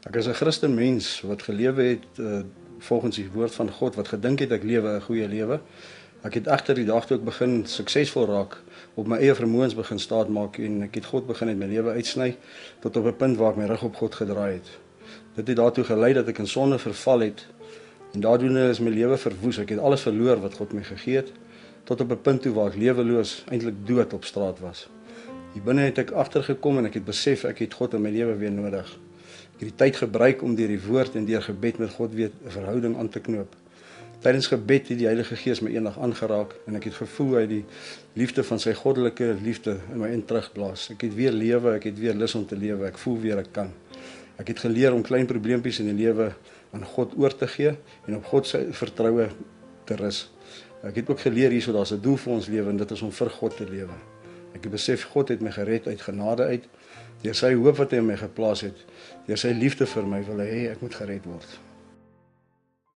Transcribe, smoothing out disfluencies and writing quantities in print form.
Ek is 'n Christen mens wat gelewe het volgens die woord van God, wat gedink het ek lewe 'n goeie lewe. Ek het egter die dag toe ek begin suksesvol raak, op my eie vermoëns begin staatmaak en ek het God begin uit my lewe uitsny tot op 'n punt waar ek my rug op God gedraai het. Dit het daartoe gelei dat ek in sonde verval het en daardoende is my lewe verwoes. Ek het alles verloor wat God my gegee het tot op 'n punt toe waar ek leweloos, eintlik dood op straat was. Hier binne het ek agtergekom en ek het besef ek het God in my lewe weer nodig. Ek het die tyd gebruik om deur die woord en deur gebed met God weer 'n verhouding aan te knoop. Tydens gebed het die Heilige Gees my eendag aangeraak en ek het gevoel hy die liefde van sy goddelike liefde in my in terugblaas. Ek het weer lewe, ek het weer lus om te lewe, ek voel weer ek kan. Ek het geleer om klein probleempies in die lewe aan God oor te gee en op God se vertroue te rus. Ek het ook geleer hierso daar's 'n doel vir ons lewe en dit is om vir God te lewe. Ek het besef God het my gered uit genade uit. Deur sy hoop wat hy in my geplaas het, deur sy liefde vir my wil hy hê ek moet gered word.